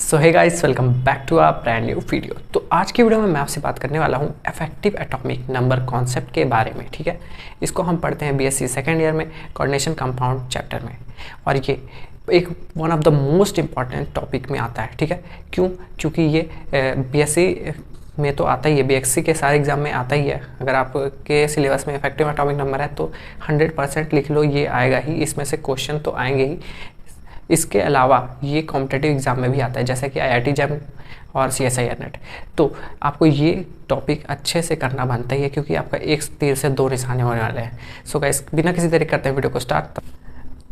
So hey guys, welcome back to our brand new video. तो आज की video में मैं आपसे बात करने वाला हूँ इफेक्टिव एटॉमिक नंबर कॉन्सेप्ट के बारे में। ठीक है, इसको हम पढ़ते हैं बीएससी सेकेंड ईयर में कोऑर्डिनेशन कंपाउंड चैप्टर में, और ये एक one of the most important topic में आता है। ठीक है, क्यों? क्योंकि ये बीएससी में तो आता ही है, बीएससी के सारे एग्जाम में आता ही है। अगर आपके सिलेबस में इफेक्टिव एटॉमिक नंबर है तो 100% लिख लो, ये आएगा ही, इसमें से क्वेश्चन तो आएंगे ही। इसके अलावा ये कॉम्पिटिटिव एग्जाम में भी आता है, जैसे कि आईआईटी जैम और सीएसआईआर नेट। तो आपको ये टॉपिक अच्छे से करना बनता ही है, क्योंकि आपका एक तीर से दो निशाने होने वाले हैं। सो गाइस, बिना किसी तरीके करते हैं वीडियो को स्टार्ट।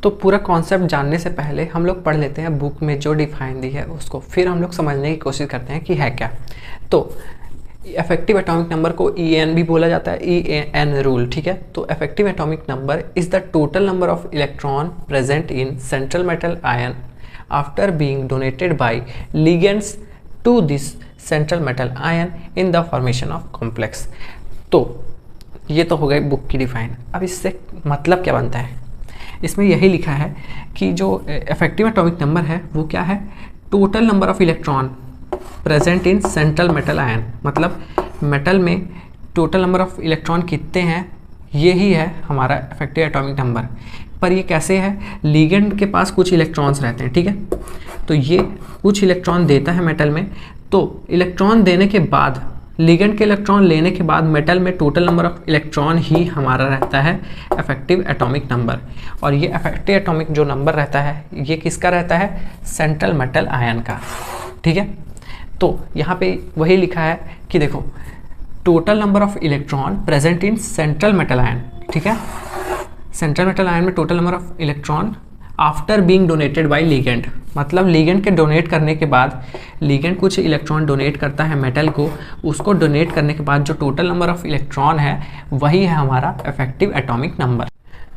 तो पूरा कॉन्सेप्ट जानने से पहले हम लोग पढ़ लेते हैं बुक में जो डिफाइन दी है उसको, फिर हम लोग समझने की कोशिश करते हैं कि है क्या। तो इफेक्टिव एटॉमिक नंबर को EN भी बोला जाता है, EN रूल। ठीक है, तो effective atomic number is the total number of electron present in central metal ion after being donated by ligands to this central metal ion in the formation of complex. तो ये तो हो गई book की define. अब इससे मतलब क्या बनता है? इसमें यही लिखा है कि जो इफेक्टिव एटॉमिक नंबर है वो क्या है? Total number of electron present in central metal ion, मतलब मेटल में टोटल नंबर ऑफ इलेक्ट्रॉन कितने हैं, ये ही है हमारा इफेक्टिव एटॉमिक नंबर। पर ये कैसे है? लिगेंड के पास कुछ इलेक्ट्रॉन्स रहते हैं। ठीक है, तो ये कुछ इलेक्ट्रॉन देता है मेटल में, तो इलेक्ट्रॉन देने के बाद, लिगेंड के इलेक्ट्रॉन लेने के बाद मेटल में टोटल नंबर ऑफ इलेक्ट्रॉन ही हमारा रहता है इफेक्टिव एटॉमिक नंबर। और ये इफेक्टिव एटॉमिक जो नंबर रहता है ये किसका रहता है? सेंट्रल मेटल आयन का। ठीक है, तो यहाँ पे वही लिखा है कि देखो, total number of electron present in central metal ion. ठीक है, सेंट्रल मेटल आयन में total number of electron after being donated bye ligand, मतलब लिगेंड के डोनेट करने के बाद, लिगेंड कुछ इलेक्ट्रॉन डोनेट करता है मेटल को, उसको डोनेट करने के बाद जो टोटल नंबर ऑफ इलेक्ट्रॉन है वही है हमारा effective atomic number.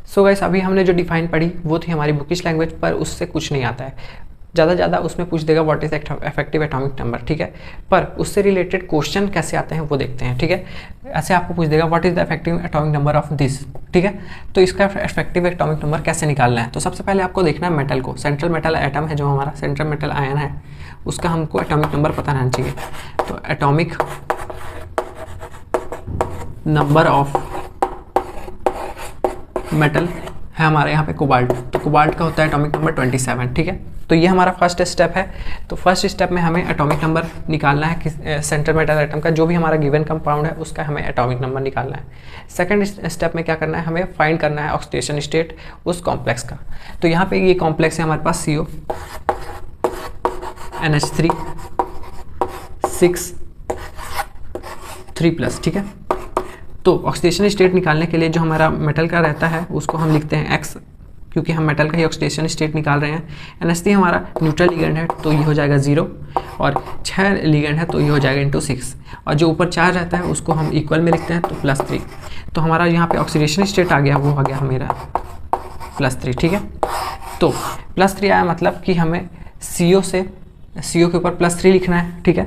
So guys, अभी हमने जो डिफाइन पढ़ी वो थी हमारी बुकिश लैंग्वेज, पर उससे कुछ नहीं आता है। ज़्यादा ज़्यादा उसमें पूछ देगा what is effective atomic number. ठीक है, पर उससे रिलेटेड क्वेश्चन कैसे आते हैं वो देखते हैं। ठीक है, ऐसे आपको पूछ देगा what is the effective atomic number of this. ठीक है, तो इसका इफेक्टिव एटॉमिक नंबर कैसे निकालना है? तो सबसे पहले आपको देखना है मेटल को, सेंट्रल मेटल एटम है जो हमारा सेंट्रल मेटल आयन है, उसका हमको एटॉमिक नंबर पता रहना चाहिए। तो एटॉमिक नंबर ऑफ मेटल है हमारे यहाँ पे कोबाल्ट, तो कोबाल्ट का होता है एटॉमिक नंबर 27। ठीक है, तो ये हमारा फर्स्ट स्टेप है। तो फर्स्ट स्टेप में हमें एटॉमिक नंबर निकालना है कि सेंट्रल मेटल एटम का जो भी हमारा गिवन कंपाउंड है उसका हमें एटॉमिक नंबर निकालना है। सेकंड स्टेप में क्या करना है? हमें फाइंड करना है ऑक्सीडेशन स्टेट उस कॉम्प्लेक्स का। तो यहाँ पे ये कॉम्प्लेक्स है हमारे पास CO NH3 6 3+। ठीक है, तो ऑक्सीडेशन स्टेट निकालने के लिए जो हमारा मेटल का रहता है उसको हम लिखते हैं X, क्योंकि हम मेटल का ही ऑक्सीडेशन स्टेट निकाल रहे हैं। NH3 हमारा न्यूट्रल लिगेंड है तो ये हो जाएगा 0, और 6 लिगेंड है तो ये हो जाएगा ×6, और जो ऊपर 4 रहता है उसको हम इक्वल में लिखते हैं तो +3। तो हमारा यहाँ पे ऑक्सीडेशन स्टेट आ गया, वो आ गया मेरा +3। ठीक है, तो +3 आया, मतलब कि हमें CO के ऊपर +3 लिखना है। ठीक है,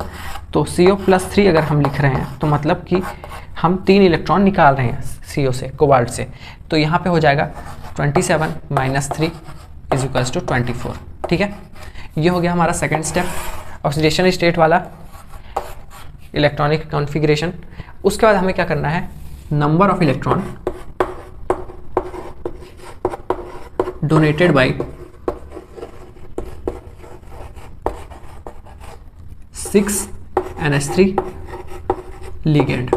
तो CO+3 अगर हम लिख रहे हैं तो मतलब कि हम 3 इलेक्ट्रॉन निकाल रहे हैं CO से, कोबाल्ट से। तो यहाँ पे हो जाएगा 27 - 3 = 24। ठीक है, ये हो गया हमारा सेकंड स्टेप, ऑक्सीडेशन स्टेट वाला इलेक्ट्रॉनिक कॉन्फ़िगरेशन। उसके बाद हमें क्या करना है? Number of electron donated bye 6 NH3 ligand.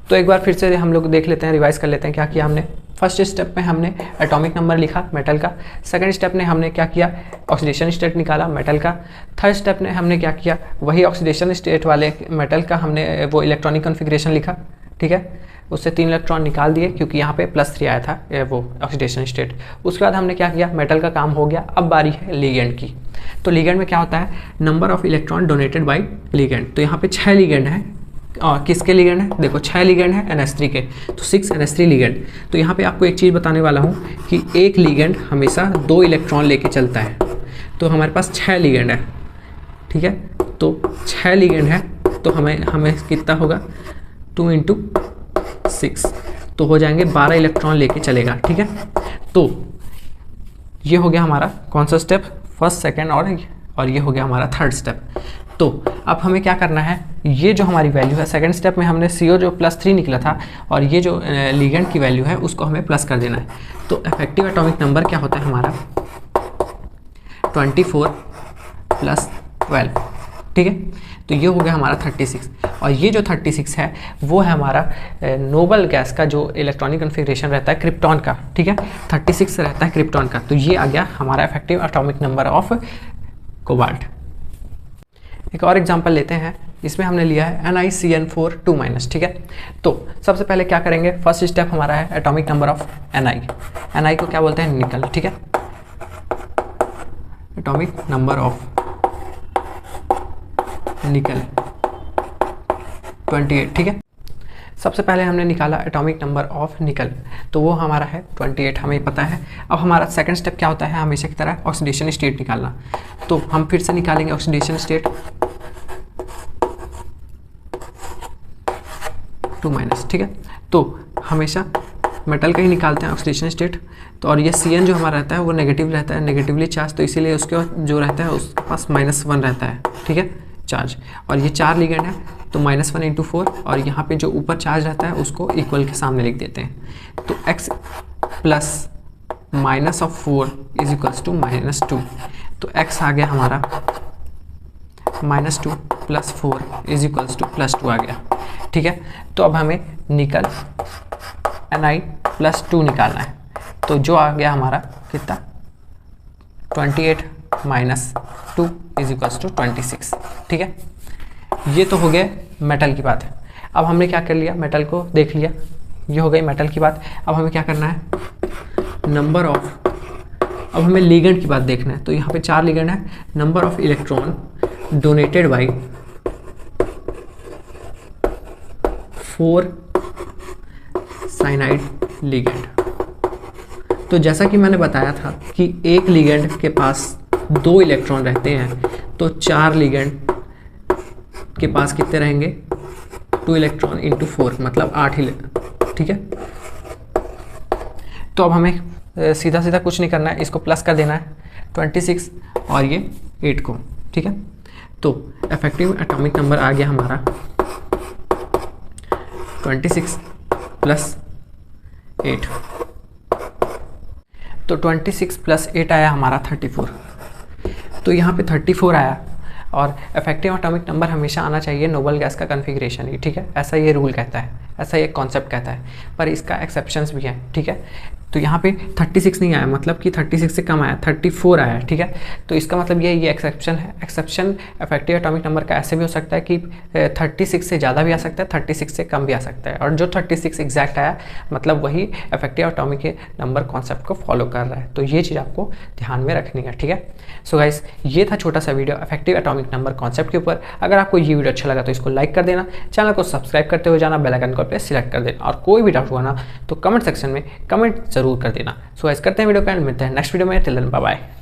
तो एक बार फिर से हम लोग देख लेते हैं, रिवाइज कर लेते हैं क्या किया हमने। फर्स्ट स्टेप में हमने एटॉमिक नंबर लिखा मेटल का। सेकंड स्टेप में हमने क्या किया? ऑक्सीडेशन स्टेट निकाला मेटल का। थर्ड स्टेप में हमने क्या किया? वही ऑक्सीडेशन स्टेट वाले मेटल का हमने वो इलेक्ट्रॉनिक कॉन्फ़िगरेशन लिखा। ठीक है, उससे 3 इलेक्ट्रॉन निकाल दिए क्योंकि यहाँ पे +3 आया था वो ऑक्सीडेशन स्टेट। उसके बाद हमने क्या किया? मेटल का काम हो गया। अब बारी है लिगेंड की। तो लिगेंड में क्या होता है? Number of electron donated bye ligand. तो यहाँ पे 6 लिगेंड है, और किसके लिगेंड है? देखो 6 लिगेंड है NH3 के, तो 6 NH3 लिगेंड। तो यहाँ पे आपको एक चीज़ बताने वाला हूँ कि एक लिगेंड हमेशा 2 इलेक्ट्रॉन लेके चलता है। तो हमारे पास 6 लिगेंड है। ठीक है, तो 6 लिगेंड है तो हमें कितना होगा? 2 × 6, तो हो जाएंगे 12 इलेक्ट्रॉन लेके चलेगा। ठीक है, तो ये हो गया हमारा कौन सा स्टेप, फर्स्ट, सेकेंड और ये हो गया हमारा थर्ड स्टेप। तो अब हमें क्या करना है, ये जो हमारी वैल्यू है सेकंड स्टेप में हमने CO जो +3 निकला था और ये जो लिगेंड की वैल्यू है उसको हमें प्लस कर देना है। तो इफेक्टिव एटॉमिक नंबर क्या होता है हमारा 24 + 12, ठीक है। तो ये हो गया हमारा 36 और ये जो 36 है वो है हमारा नोबल गैस का जो इलेक्ट्रॉनिक कन्फिग्रेशन रहता है क्रिप्टॉन का, ठीक है। 36 रहता है क्रिप्टॉन का, तो ये आ गया हमारा effective atomic number of cobalt. एक और एग्जांपल लेते हैं, इसमें हमने लिया है NiCN4 2-, ठीक है। तो सबसे पहले क्या करेंगे, फर्स्ट स्टेप हमारा है एटॉमिक नंबर ऑफ Ni को क्या बोलते हैं, निकल, ठीक है। एटॉमिक नंबर ऑफ निकल 28, ठीक है। सबसे पहले हमने निकाला एटॉमिक नंबर ऑफ निकल, तो वो हमारा है 28, हमें पता है। अब हमारा सेकंड स्टेप क्या होता है, हमेशा की तरह ऑक्सीडेशन स्टेट निकालना। तो हम फिर से निकालेंगे ऑक्सीडेशन स्टेट 2-, ठीक है। तो हमेशा मेटल का ही निकालते हैं ऑक्सीडेशन स्टेट। तो और ये CN जो हमारा रहता है वो नेगेटिव रहता है, नेगेटिवली चार्ज, तो इसीलिए उसके जो रहता है उसके पास -1 रहता है, ठीक है, चार्ज। और ये 4 लिगेंड है तो -1 × 4 और यहाँ पे जो ऊपर चार्ज रहता है उसको इक्वल के सामने लिख देते हैं। तो x + -4 = -2। तो x आ गया हमारा -2 + 4 = +2 आ गया, ठीक है। तो अब हमें निकल Ni + 2 निकालना है। तो जो आ गया हमारा कितना 28 - 2 = 26, ठीक है। ये तो हो गया मेटल की बात है। अब हमने क्या कर लिया, मेटल को देख लिया, ये हो गई मेटल की बात। अब हमें क्या करना है, नंबर ऑफ, अब हमें लिगेंड की बात देखना है। तो यहाँ पे 4 लिगेंड है, number of electron donated bye 4 cyanide ligand. तो जैसा कि मैंने बताया था कि एक लिगेंड के पास 2 इलेक्ट्रॉन रहते हैं, तो 4 लिगेंड के पास कितने रहेंगे, 2 इलेक्ट्रॉन × 4 मतलब 8 ठीक है। तो अब हमें सीधा सीधा कुछ नहीं करना है, इसको प्लस कर देना है 26 और ये 8 को, ठीक है। तो इफेक्टिव एटॉमिक नंबर आ गया हमारा 26 + 8। तो 26 + 8 आया हमारा 34। तो यहाँ पे 34 आया और इफेक्टिव एटॉमिक नंबर हमेशा आना चाहिए नोबल गैस का कन्फिग्रेशन ही, ठीक है। ऐसा ये रूल कहता है, ऐसा ये कॉन्सेप्ट कहता है, पर इसका एक्सेप्शंस भी है, ठीक है। तो यहाँ पे 36 नहीं आया, मतलब कि 36 से कम आया, 34 आया, ठीक है। तो इसका मतलब ये एक्सेप्शन है। एक्सेप्शन इफेक्टिव एटॉमिक नंबर का ऐसे भी हो सकता है कि 36 से ज़्यादा भी आ सकता है, 36 से कम भी आ सकता है, और जो 36 एग्जैक्ट आया मतलब वही इफेक्टिव एटॉमिक नंबर कॉन्सेप्ट को फॉलो कर रहा है। तो ये चीज़ आपको ध्यान में रखनी है, ठीक है। सो गाइस, ये था छोटा सा video effective atomic number concept के ऊपर। अगर आपको ये वीडियो अच्छा लगा तो इसको लाइक कर देना, चैनल को सब्सक्राइब करते हुए जाना, बेल आइकन को प्रेस सिलेक्ट कर देना, और कोई भी डाउट हुआ ना तो कमेंट सेक्शन में कमेंट जरूर कर देना। सो गाइस, करते हैं वीडियो का एंड, मिलते हैं नेक्स्ट वीडियो में। Till then bye bye.